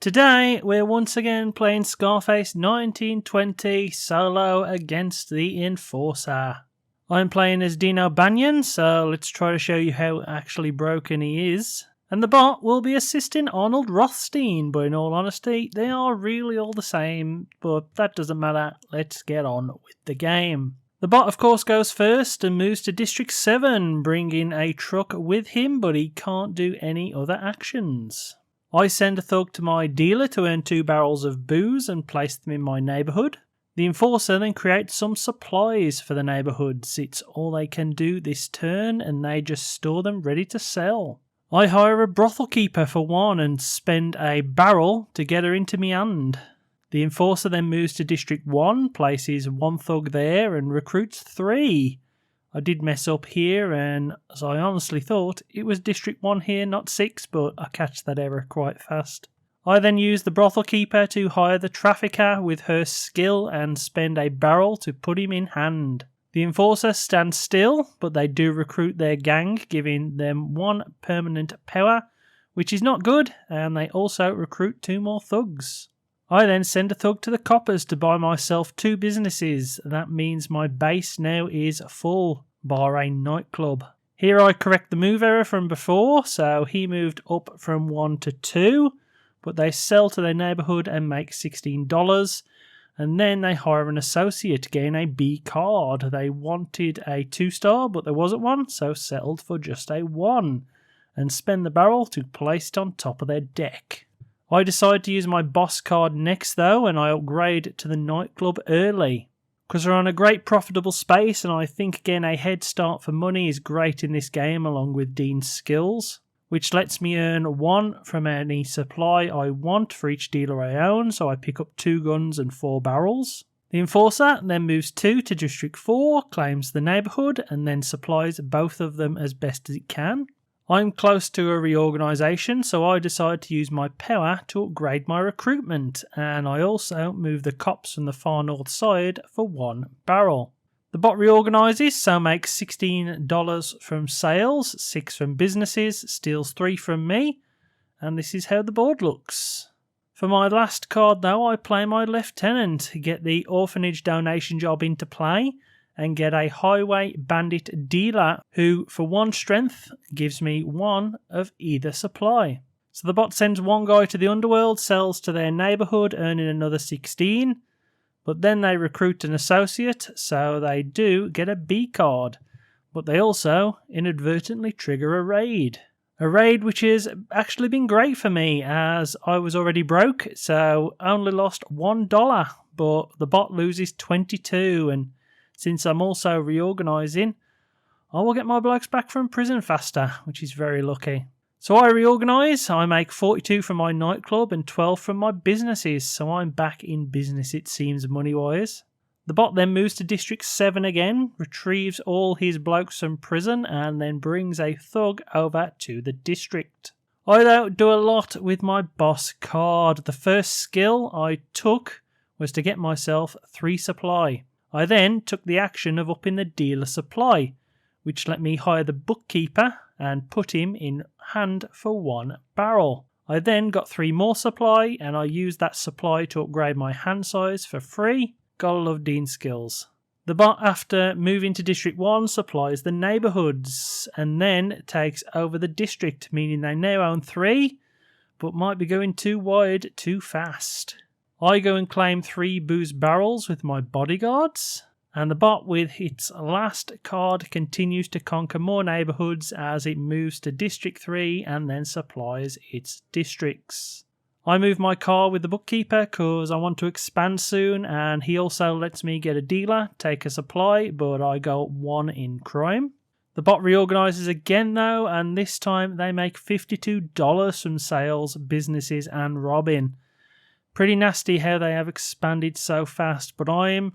Today, we're once again playing Scarface 1920 solo against the Enforcer. I'm playing as Dino Banyan, so let's try to show you how actually broken he is. And the bot will be assisting Arnold Rothstein, but in all honesty, they are really all the same, but that doesn't matter. Let's get on with the game. The bot, of course, goes first and moves to District 7, bringing a truck with him, but he can't do any other actions. I send a thug to my dealer to earn 2 barrels of booze and place them in my neighbourhood. The Enforcer then creates some supplies for the neighbourhoods. It's all they can do this turn and they just store them ready to sell. I hire a brothel keeper for one and spend a barrel to get her into me hand. The Enforcer then moves to District 1, places 1 thug there and recruits 3. I did mess up here, and as I honestly thought, it was District 1 here, not 6, but I catch that error quite fast. I then use the brothel keeper to hire the trafficker with her skill and spend a barrel to put him in hand. The Enforcer stands still, but they do recruit their gang, giving them 1 permanent power, which is not good, and they also recruit 2 more thugs. I then send a thug to the coppers to buy myself 2 businesses. That means my base now is full, bar a nightclub. Here I correct the move error from before, so he moved up from 1 to 2, but they sell to their neighbourhood and make $16, and then they hire an associate to gain a B card. They wanted a 2-star, but there wasn't one, so settled for just a 1, and spend the barrel to place it on top of their deck. I decide to use my boss card next though, and I upgrade to the nightclub early. Because we're on a great profitable space, and I think getting a head start for money is great in this game along with Dean's skills, which lets me earn 1 from any supply I want for each dealer I own, so I pick up 2 guns and 4 barrels. The Enforcer then moves 2 to District 4, claims the neighbourhood, and then supplies both of them as best as it can. I'm close to a reorganisation, so I decide to use my power to upgrade my recruitment, and I also move the cops from the far north side for 1 barrel. The bot reorganises, so makes $16 from sales, 6 from businesses, steals 3 from me, and this is how the board looks. For my last card though, I play my lieutenant, get the orphanage donation job into play, and get a highway bandit dealer who, for 1 strength, gives me 1 of either supply. So the bot sends 1 guy to the underworld, sells to their neighbourhood, earning another 16, but then they recruit an associate, so they do get a B card, but they also inadvertently trigger a raid. A raid which has actually been great for me, as I was already broke, so only lost $1, but the bot loses 22, and since I'm also reorganising, I will get my blokes back from prison faster, which is very lucky. So I reorganise, I make 42 from my nightclub and 12 from my businesses, so I'm back in business it seems money-wise. The bot then moves to District 7 again, retrieves all his blokes from prison, and then brings a thug over to the district. I don't do a lot with my boss card. The first skill I took was to get myself 3 supply. I then took the action of upping the dealer supply, which let me hire the bookkeeper and put him in hand for 1 barrel. I then got 3 more supply, and I used that supply to upgrade my hand size for free. Gotta love Dean's skills. The bot, after moving to District 1, supplies the neighbourhoods, and then takes over the district, meaning they now own 3, but might be going too wide too fast. I go and claim 3 booze barrels with my bodyguards, and the bot with its last card continues to conquer more neighbourhoods as it moves to District 3 and then supplies its districts. I move my car with the bookkeeper because I want to expand soon, and he also lets me get a dealer, take a supply, but I go 1 in crime. The bot reorganises again though, and this time they make $52 from sales, businesses and robbing. Pretty nasty how they have expanded so fast, but I'm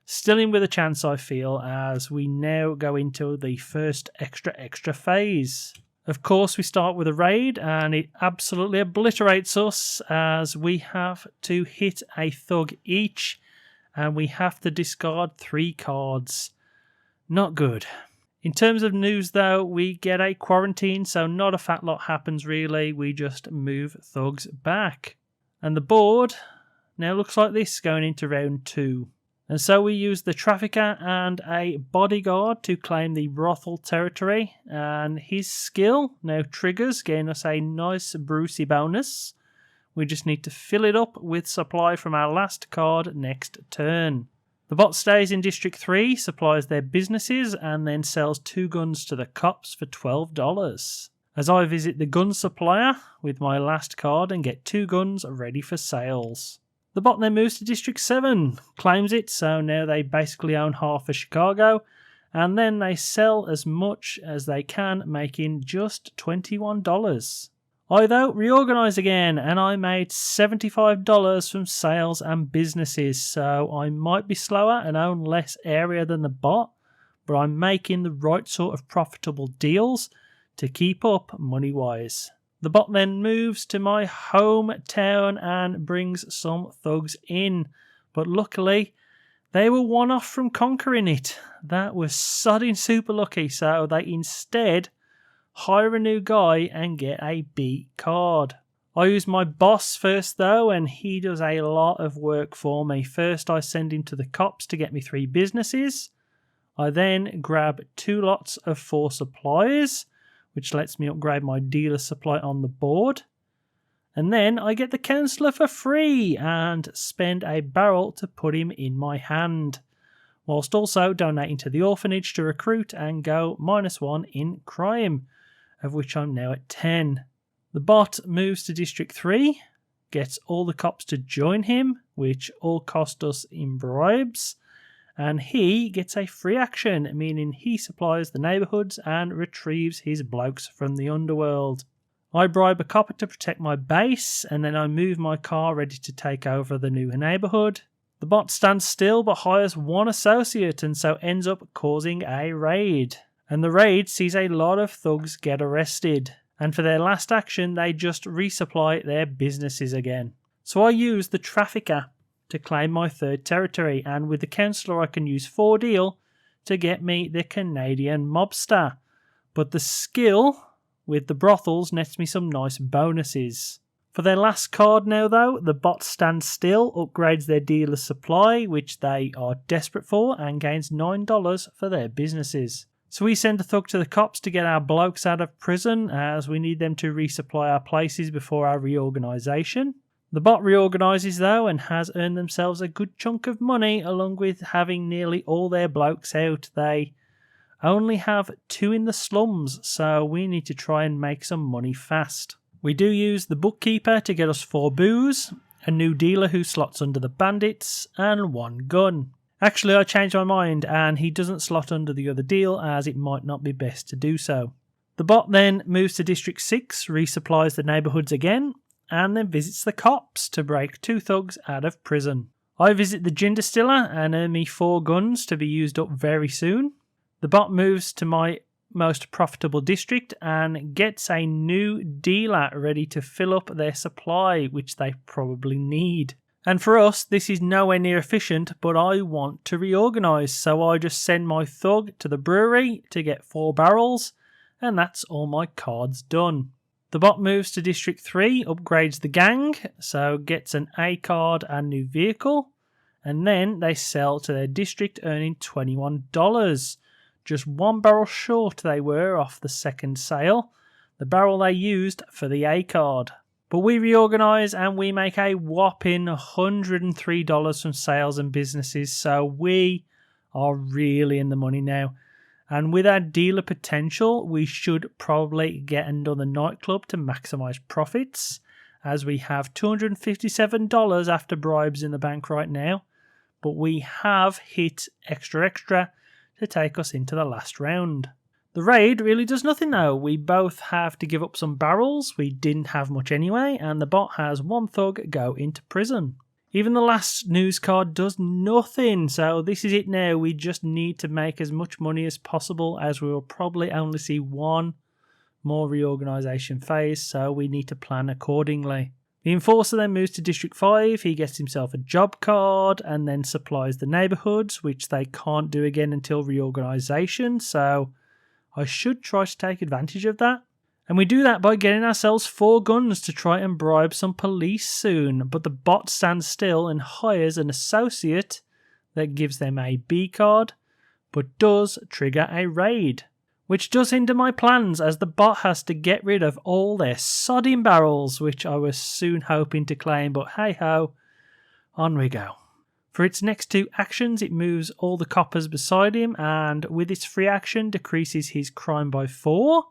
still in with a chance, I feel, as we now go into the first extra phase. Of course, we start with a raid, and it absolutely obliterates us as we have to hit a thug each, and we have to discard 3 cards. Not good. In terms of news though, we get a quarantine, so not a fat lot happens really, we just move thugs back. And the board now looks like this going into round 2. And so we use the trafficker and a bodyguard to claim the brothel territory, and his skill now triggers, getting us a nice Brucey bonus. We just need to fill it up with supply from our last card next turn. The bot stays in District 3, supplies their businesses, and then sells 2 guns to the cops for $12. As I visit the gun supplier with my last card and get 2 guns ready for sales. The bot then moves to District 7, claims it, so now they basically own half of Chicago, and then they sell as much as they can, making just $21. I, though, reorganise again, and I made $75 from sales and businesses, so I might be slower and own less area than the bot, but I'm making the right sort of profitable deals to keep up money-wise. The bot then moves to my hometown and brings some thugs in, but luckily they were one off from conquering it. That was sodding super lucky, so they instead hire a new guy and get a B card. I use my boss first though, and he does a lot of work for me. First I send him to the cops to get me 3 businesses. I then grab 2 lots of 4 supplies, which lets me upgrade my dealer supply on the board. And then I get the counsellor for free and spend a barrel to put him in my hand, whilst also donating to the orphanage to recruit and go -1 in crime, of which I'm now at 10. The bot moves to District 3, gets all the cops to join him, which all cost us in bribes, and he gets a free action, meaning he supplies the neighbourhoods and retrieves his blokes from the underworld. I bribe a copper to protect my base, and then I move my car ready to take over the new neighbourhood. The bot stands still but hires 1 associate, and so ends up causing a raid. And the raid sees a lot of thugs get arrested, and for their last action they just resupply their businesses again. So I use the trafficker to claim my 3rd territory, and with the counsellor I can use 4 deal to get me the Canadian mobster. But the skill with the brothels nets me some nice bonuses. For their last card now though, the bot stands still, upgrades their dealer supply, which they are desperate for, and gains $9 for their businesses. So we send a thug to the cops to get our blokes out of prison, as we need them to resupply our places before our reorganisation. The bot reorganises though, and has earned themselves a good chunk of money, along with having nearly all their blokes out. They only have 2 in the slums, so we need to try and make some money fast. We do use the bookkeeper to get us 4 booze, a new dealer who slots under the bandits, and 1 gun. Actually, I changed my mind, and he doesn't slot under the other deal, as it might not be best to do so. The bot then moves to District 6, resupplies the neighbourhoods again, and then visits the cops to break 2 thugs out of prison. I visit the gin distiller and earn me 4 guns to be used up very soon. The bot moves to my most profitable district and gets a new dealer ready to fill up their supply, which they probably need. And for us, this is nowhere near efficient, but I want to reorganise, so I just send my thug to the brewery to get 4 barrels, and that's all my cards done. The bot moves to District 3, upgrades the gang, so gets an A card and new vehicle, and then they sell to their district, earning $21. Just 1 barrel short they were off the second sale, the barrel they used for the A card. But we reorganise and we make a whopping $103 from sales and businesses, so we are really in the money now. And with our dealer potential, we should probably get another nightclub to maximise profits, as we have $257 after bribes in the bank right now. But we have hit extra to take us into the last round. The raid really does nothing though. We both have to give up some barrels, we didn't have much anyway, and the bot has 1 thug go into prison. Even the last news card does nothing, so this is it now. We just need to make as much money as possible, as we will probably only see 1 more reorganisation phase, so we need to plan accordingly. The enforcer then moves to District 5, he gets himself a job card and then supplies the neighbourhoods, which they can't do again until reorganisation, so I should try to take advantage of that. And we do that by getting ourselves 4 guns to try and bribe some police soon. But the bot stands still and hires an associate that gives them a B card, but does trigger a raid, which does hinder my plans as the bot has to get rid of all their sodding barrels, which I was soon hoping to claim, but hey ho, on we go. For its next 2 actions, it moves all the coppers beside him, and with its free action decreases his crime by 4,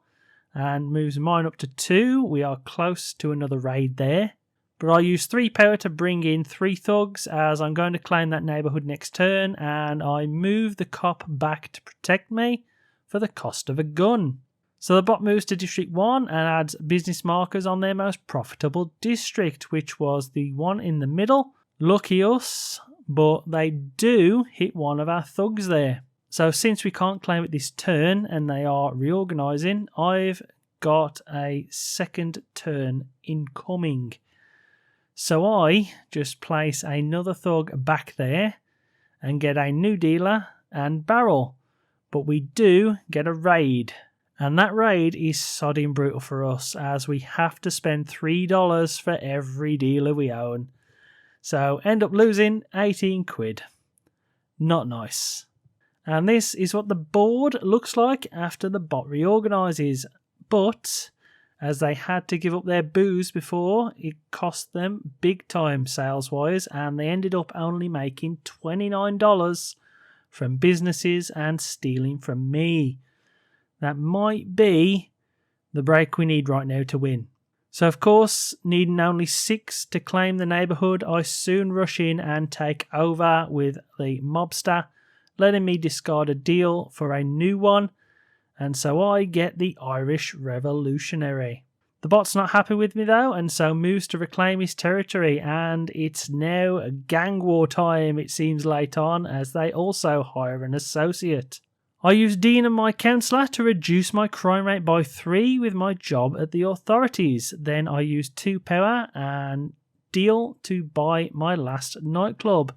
and moves mine up to 2. We are close to another raid there. But I use 3 power to bring in 3 thugs as I'm going to claim that neighbourhood next turn, and I move the cop back to protect me for the cost of a gun. So the bot moves to District 1 and adds business markers on their most profitable district, which was the one in the middle. Lucky us, but they do hit one of our thugs there. So since we can't claim it this turn and they are reorganising, I've got a second turn incoming. So I just place another thug back there and get a new dealer and barrel. But we do get a raid. And that raid is sodding brutal for us as we have to spend $3 for every dealer we own. So end up losing 18 quid. Not nice. And this is what the board looks like after the bot reorganises. But as they had to give up their booze before, it cost them big time sales-wise, and they ended up only making $29 from businesses and stealing from me. That might be the break we need right now to win. So of course, needing only 6 to claim the neighbourhood, I soon rush in and take over with the mobster, letting me discard a deal for a new one, and so I get the Irish Revolutionary. The bot's not happy with me though, and so moves to reclaim his territory, and it's now gang war time, it seems late on, as they also hire an associate. I use Dean and my counsellor to reduce my crime rate by 3 with my job at the authorities. Then I use 2 power and deal to buy my last nightclub.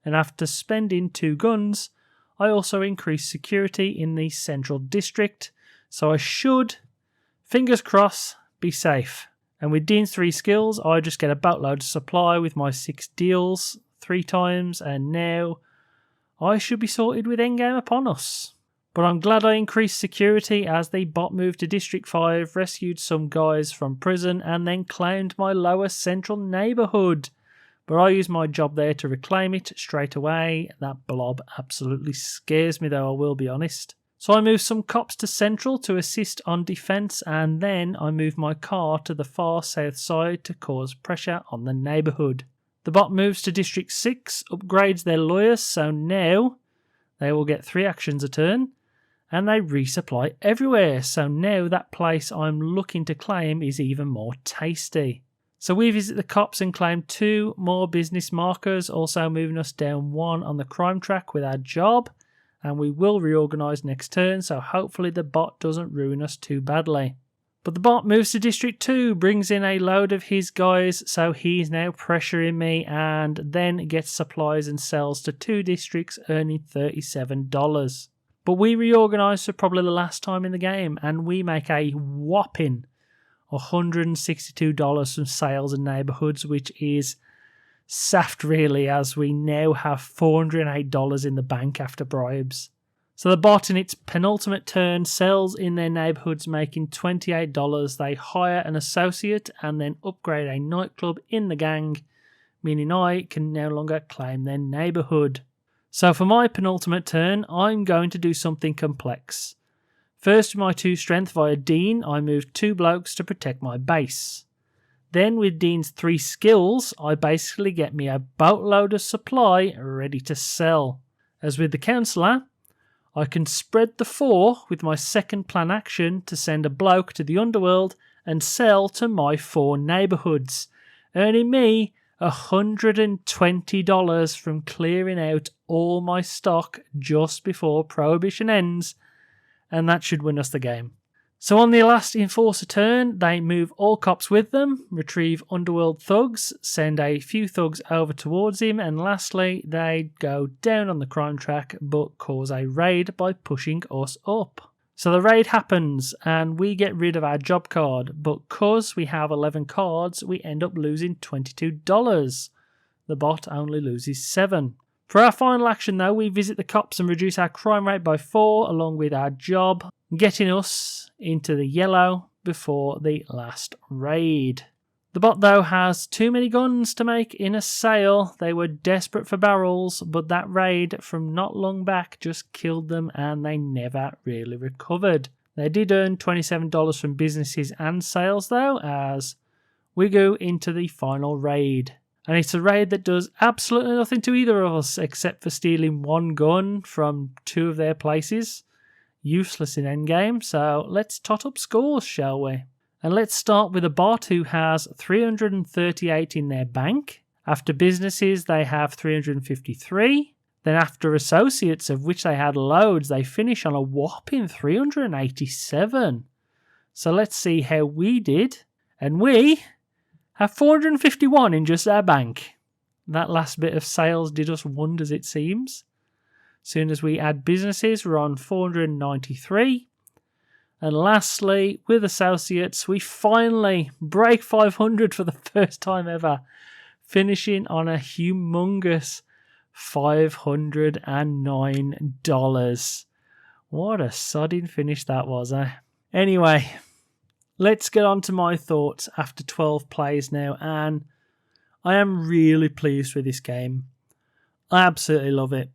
And after spending 2 guns, I also increase security in the central district, so I should, fingers crossed, be safe. And with Dean's 3 skills, I just get a boatload of supply with my 6 deals 3 times, and now I should be sorted with endgame upon us. But I'm glad I increased security as the bot moved to District 5, rescued some guys from prison, and then claimed my lower central neighbourhood. But I used my job there to reclaim it straight away. That blob absolutely scares me though, I will be honest. So I moved some cops to Central to assist on defence, and then I moved my car to the far south side to cause pressure on the neighbourhood. The bot moves to District 6, upgrades their lawyers, so now they will get 3 actions a turn, and they resupply everywhere, so now that place I'm looking to claim is even more tasty. So we visit the cops and claim 2 more business markers, also moving us down 1 on the crime track with our job, and we will reorganise next turn, so hopefully the bot doesn't ruin us too badly. But the bot moves to District 2, brings in a load of his guys, so he's now pressuring me, and then gets supplies and sells to 2 districts, earning $37. But we reorganise for probably the last time in the game, and we make a whopping $162 from sales and neighbourhoods, which is saft really, as we now have $408 in the bank after bribes. So the bot in its penultimate turn sells in their neighbourhoods, making $28. They hire an associate and then upgrade a nightclub in the gang, meaning I can no longer claim their neighbourhood. So for my penultimate turn, I'm going to do something complex. First, with my 2 strength via Dean, I moved 2 blokes to protect my base. Then with Dean's 3 skills, I basically get me a boatload of supply ready to sell. As with the counsellor, I can spread the 4 with my second plan action to send a bloke to the underworld and sell to my 4 neighbourhoods, earning me $120 from clearing out all my stock just before Prohibition ends, and that should win us the game. So on the last Enforcer turn, they move all cops with them, retrieve underworld thugs, send a few thugs over towards him, and lastly, they go down on the crime track but cause a raid by pushing us up. So the raid happens and we get rid of our job card, but because we have 11 cards, we end up losing $22. The bot only loses 7. For our final action though, we visit the cops and reduce our crime rate by 4 along with our job, getting us into the yellow before the last raid. The bot though has too many guns to make in a sale. They were desperate for barrels, but that raid from not long back just killed them and they never really recovered. They did earn $27 from businesses and sales though, as we go into the final raid. And it's a raid that does absolutely nothing to either of us except for stealing 1 gun from 2 of their places. Useless in endgame, so let's tot up scores, shall we? And let's start with a bot who has 338 in their bank. After businesses, they have 353. Then after associates, of which they had loads, they finish on a whopping 387. So let's see how we did. And we have 451 in just our bank. That last bit of sales did us wonders, it seems. Soon as we add businesses, we're on 493. And lastly, with associates, we finally break 500 for the first time ever, finishing on a humongous $509. What a sodding finish that was, eh? Anyway, let's get on to my thoughts after 12 plays now, and I am really pleased with this game. I absolutely love it,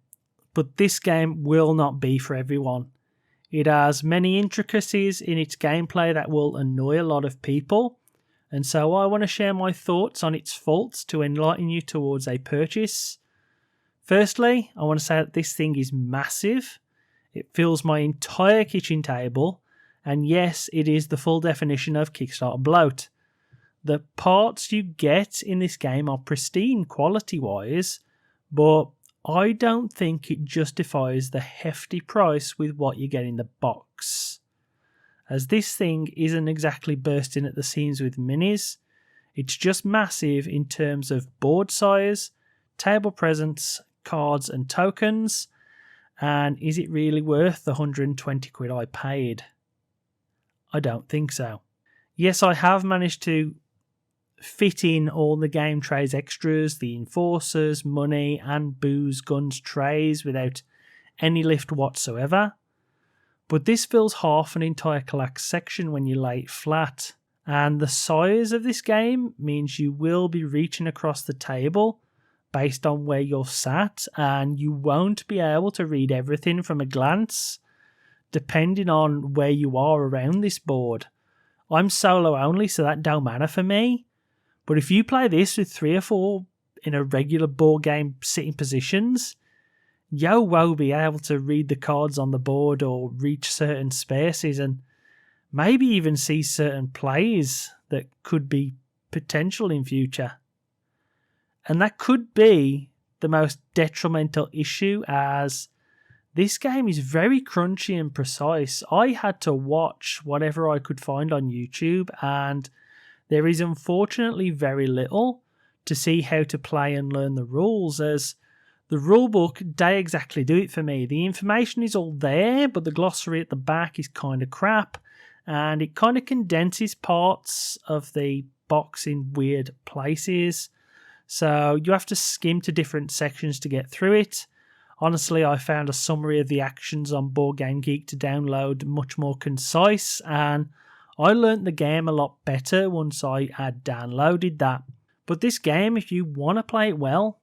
but this game will not be for everyone. It has many intricacies in its gameplay that will annoy a lot of people, and so I want to share my thoughts on its faults to enlighten you towards a purchase. Firstly, I want to say that this thing is massive. It fills my entire kitchen table, and yes, it is the full definition of Kickstarter bloat. The parts you get in this game are pristine quality-wise, but I don't think it justifies the hefty price with what you get in the box. As this thing isn't exactly bursting at the seams with minis, it's just massive in terms of board size, table presence, cards and tokens, and is it really worth the 120 quid I paid? I don't think so. Yes, I have managed to fit in all the game trays extras, the enforcers, money and booze, guns trays without any lift whatsoever. But this fills half an entire collapse section when you lay it flat. And the size of this game means you will be reaching across the table based on where you're sat, and you won't be able to read everything from a glance depending on where you are around this board. I'm solo only, so that don't matter for me. But if you play this with 3 or 4 in a regular board game sitting positions, you won't be able to read the cards on the board or reach certain spaces and maybe even see certain plays that could be potential in future. And that could be the most detrimental issue, as this game is very crunchy and precise. I had to watch whatever I could find on YouTube, and there is unfortunately very little to see how to play and learn the rules, as the rulebook don't exactly do it for me. The information is all there, but the glossary at the back is kind of crap, and it kind of condenses parts of the box in weird places. So you have to skim to different sections to get through it. Honestly, I found a summary of the actions on Board Game Geek to download much more concise, and I learnt the game a lot better once I had downloaded that. But this game, if you want to play it well,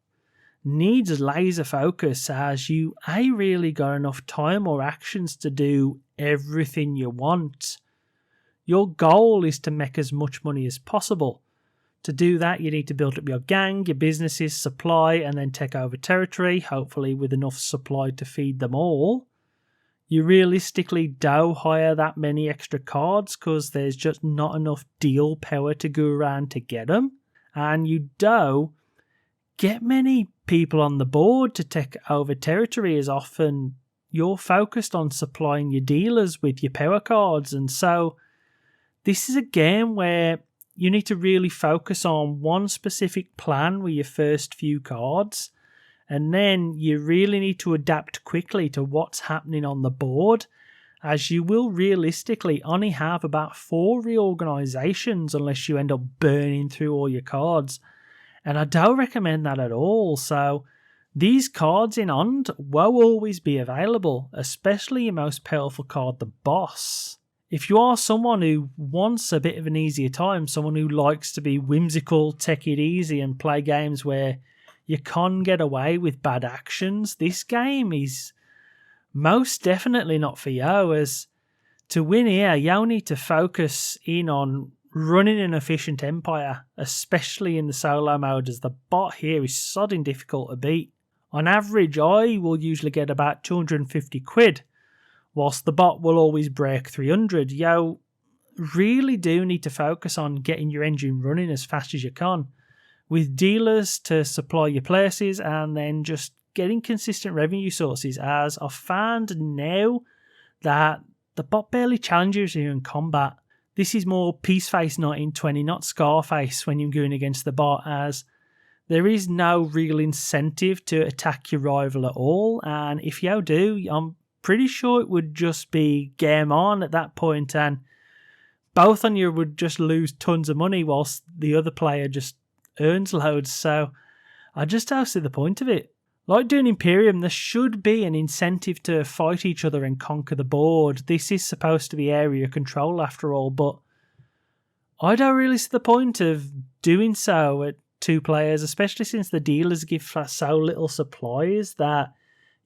needs laser focus, as you ain't really got enough time or actions to do everything you want. Your goal is to make as much money as possible. To do that, you need to build up your gang, your businesses, supply, and then take over territory, hopefully with enough supply to feed them all. You realistically don't hire that many extra cards because there's just not enough deal power to go around to get them. And you don't get many people on the board to take over territory as often. You're focused on supplying your dealers with your power cards, and so this is a game where you need to really focus on one specific plan with your first few cards, and then you really need to adapt quickly to what's happening on the board as you will realistically only have about 4 reorganisations unless you end up burning through all your cards. And I don't recommend that at all, so these cards in Ond won't always be available, especially your most powerful card, the Boss. If you are someone who wants a bit of an easier time, someone who likes to be whimsical, take it easy, and play games where you can't get away with bad actions, this game is most definitely not for you, as to win here, you'll need to focus in on running an efficient empire, especially in the solo mode, as the bot here is sodding difficult to beat. On average, I will usually get about 250 quid, whilst the bot will always break 300. You really do need to focus on getting your engine running as fast as you can, with dealers to supply your places, and then just getting consistent revenue sources, as I've found now that the bot barely challenges you in combat. This is more Peaceface 1920, not Scarface, when you're going against the bot, as there is no real incentive to attack your rival at all, and if you do, I'm pretty sure it would just be game on at that point, and both on you would just lose tons of money whilst the other player just earns loads, so I just don't see the point of it. Like doing Imperium, there should be an incentive to fight each other and conquer the board. This is supposed to be area control after all, but I don't really see the point of doing so at 2 players, especially since the dealers give so little supplies that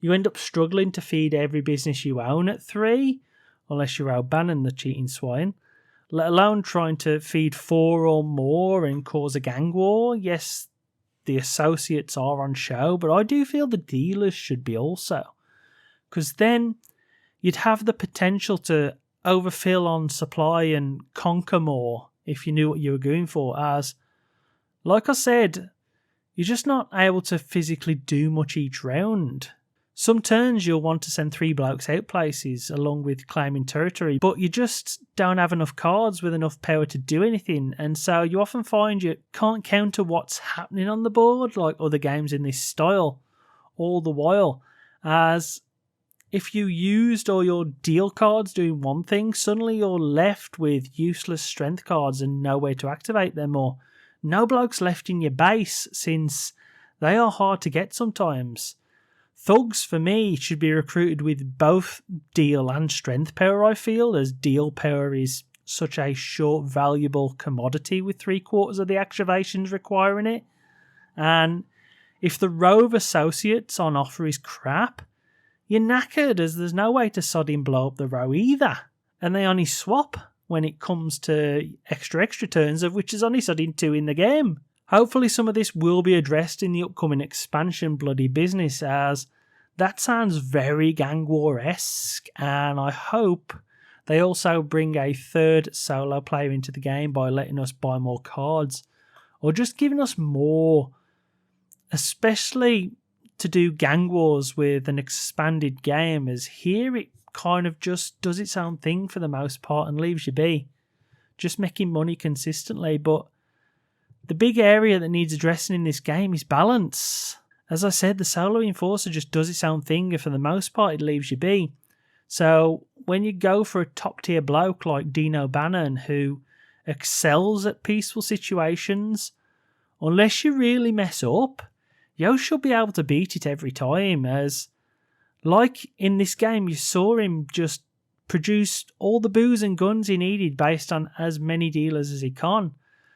you end up struggling to feed every business you own at 3, unless you're O'Bannon, the cheating swine, let alone trying to feed 4 or more and cause a gang war. Yes, the associates are on show, but I do feel the dealers should be also, because then you'd have the potential to overfill on supply and conquer more if you knew what you were going for, as, like I said, you're just not able to physically do much each round. Some turns you'll want to send 3 blokes out places along with claiming territory, but you just don't have enough cards with enough power to do anything, and so you often find you can't counter what's happening on the board like other games in this style all the while, as if you used all your deal cards doing one thing, suddenly you're left with useless strength cards and no way to activate them, or no blokes left in your base since they are hard to get sometimes. Thugs, for me, should be recruited with both deal and strength power, I feel, as deal power is such a short, valuable commodity with 3/4 of the activations requiring it. And if the row of associates on offer is crap, you're knackered, as there's no way to sodding blow up the row either. And they only swap when it comes to extra turns, of which there's only sodding 2 in the game. Hopefully some of this will be addressed in the upcoming expansion, Bloody Business, as that sounds very Gang War-esque, and I hope they also bring a 3rd solo player into the game by letting us buy more cards, or just giving us more, especially to do Gang Wars with an expanded game, as here it kind of just does its own thing for the most part and leaves you be, just making money consistently. But the big area that needs addressing in this game is balance. As I said, the solo enforcer just does its own thing, and for the most part it leaves you be. So when you go for a top tier bloke like Dino Bannon, who excels at peaceful situations, unless you really mess up, you should be able to beat it every time, as like in this game you saw him just produce all the booze and guns he needed based on as many dealers as he can.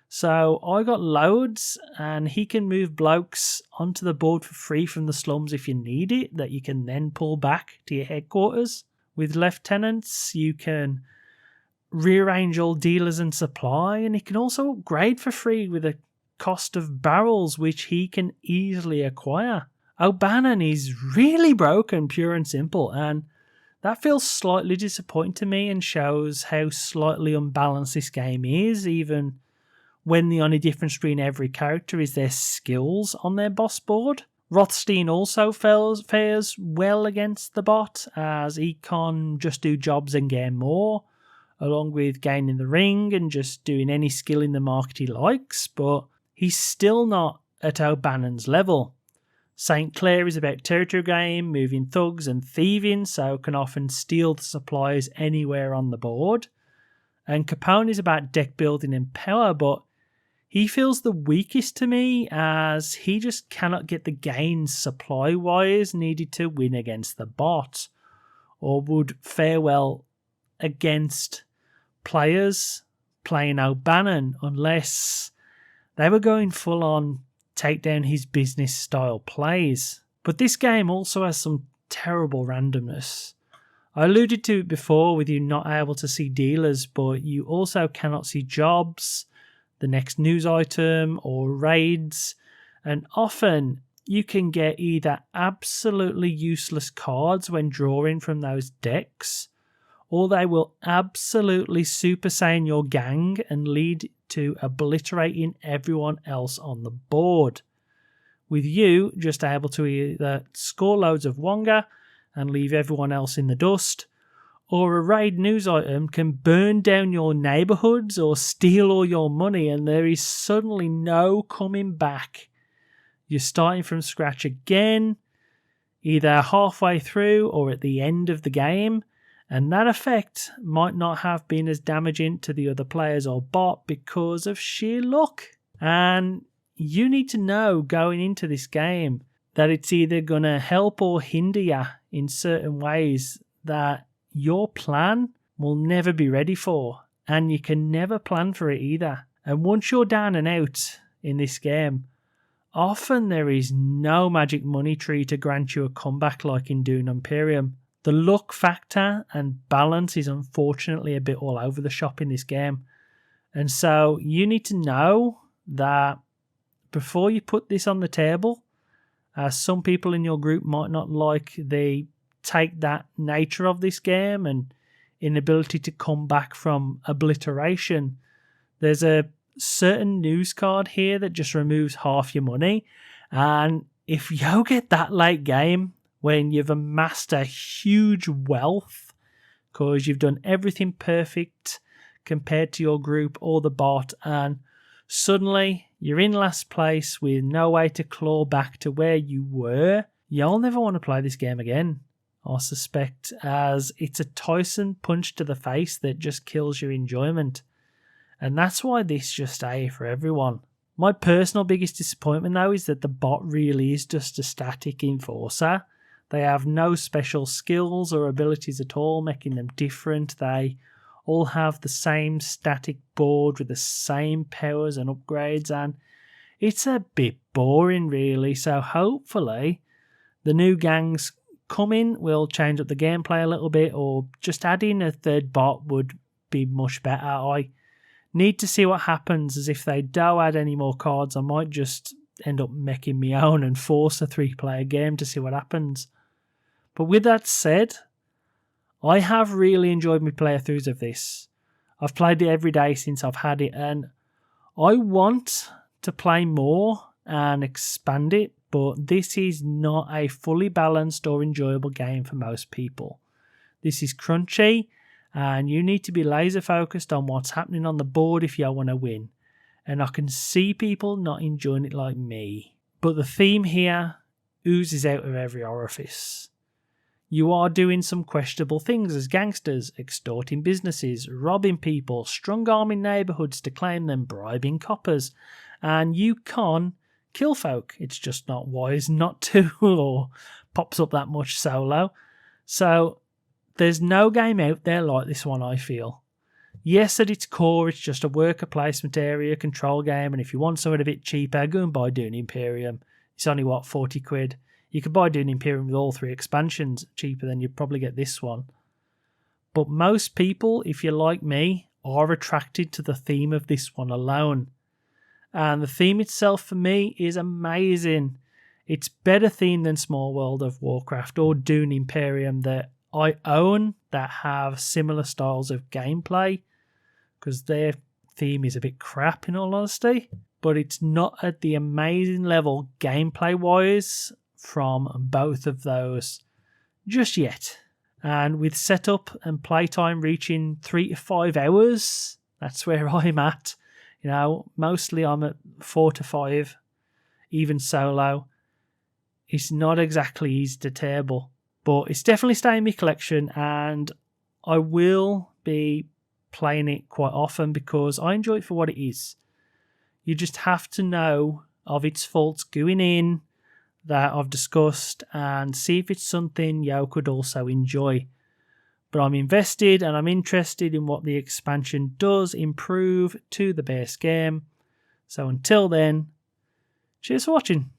So I got loads, and he can move blokes onto the board for free from the slums if you need it, that you can then pull back to your headquarters. With lieutenants, you can rearrange all dealers and supply, and he can also upgrade for free with a cost of barrels, which he can easily acquire. O'Bannon is really broken, pure and simple, and that feels slightly disappointing to me and shows how slightly unbalanced this game is, even when the only difference between every character is their skills on their boss board. Rothstein also fares well against the bot, as he can just do jobs and gain more, along with gaining the ring and just doing any skill in the market he likes, but he's still not at O'Bannon's level. St. Clair is about territory gain, moving thugs and thieving, so can often steal the supplies anywhere on the board. And Capone is about deck building and power, but he feels the weakest to me as he just cannot get the gains supply-wise needed to win against the bot, or would fare well against players playing O'Bannon unless they were going full on take down his business style plays. But this game also has some terrible randomness. I alluded to it before with you not able to see dealers, but you also cannot see jobs, the next news item, or raids, and often you can get either absolutely useless cards when drawing from those decks, or they will absolutely Super Saiyan your gang and lead to obliterating everyone else on the board, with you just able to either score loads of Wonga and leave everyone else in the dust, or a raid news item can burn down your neighbourhoods or steal all your money and there is suddenly no coming back. You're starting from scratch again, either halfway through or at the end of the game, and that effect might not have been as damaging to the other players or bot because of sheer luck. And you need to know going into this game that it's either going to help or hinder you in certain ways that your plan will never be ready for, and you can never plan for it either. And once you're down and out in this game, often there is no magic money tree to grant you a comeback like in Dune Imperium. The luck factor and balance is unfortunately a bit all over the shop in this game. And so you need to know that before you put this on the table, as some people in your group might not like the take that nature of this game and inability to come back from obliteration, there's a certain news card here that just removes half your money. And if you get that late game, when you've amassed a huge wealth because you've done everything perfect compared to your group or the bot, and suddenly you're in last place with no way to claw back to where you were, you'll never want to play this game again, I suspect, as it's a Tyson punch to the face that just kills your enjoyment. And that's why this just ain't for everyone. My personal biggest disappointment though is that the bot really is just a static enforcer. They have no special skills or abilities at all, making them different. They all have the same static board with the same powers and upgrades, and it's a bit boring really. So hopefully the new gangs coming will change up the gameplay a little bit, or just adding a third bot would be much better. I need to see what happens, as if they don't add any more cards, I might just end up making my own and force a 3-player game to see what happens. But with that said, I have really enjoyed my playthroughs of this. I've played it every day since I've had it, and I want to play more and expand it, but this is not a fully balanced or enjoyable game for most people. This is crunchy, and you need to be laser focused on what's happening on the board if you want to win. And I can see people not enjoying it like me. But the theme here oozes out of every orifice. You are doing some questionable things as gangsters, extorting businesses, robbing people, strong-arming neighbourhoods to claim them, bribing coppers, and you can kill folk. It's just not wise not to, or pops up that much solo. So there's no game out there like this one, I feel. Yes, at its core, it's just a worker placement area control game, and if you want something a bit cheaper, go and buy Dune Imperium. It's only, 40 quid? You could buy Dune Imperium with all 3 expansions cheaper than you'd probably get this one. But most people, if you're like me, are attracted to the theme of this one alone. And the theme itself for me is amazing. It's better theme than Small World of Warcraft or Dune Imperium that I own that have similar styles of gameplay, because their theme is a bit crap in all honesty. But it's not at the amazing level gameplay-wise from both of those just yet. And with setup and playtime reaching 3 to 5 hours, that's where I'm at. You know, mostly I'm at 4 to 5, even solo. it's not exactly easy to table, but it's definitely staying in my collection, and I will be playing it quite often because I enjoy it for what it is. You just have to know of its faults going in that I've discussed and see if it's something you could also enjoy. But I'm invested and I'm interested in what the expansion does improve to the base game. So until then, cheers for watching.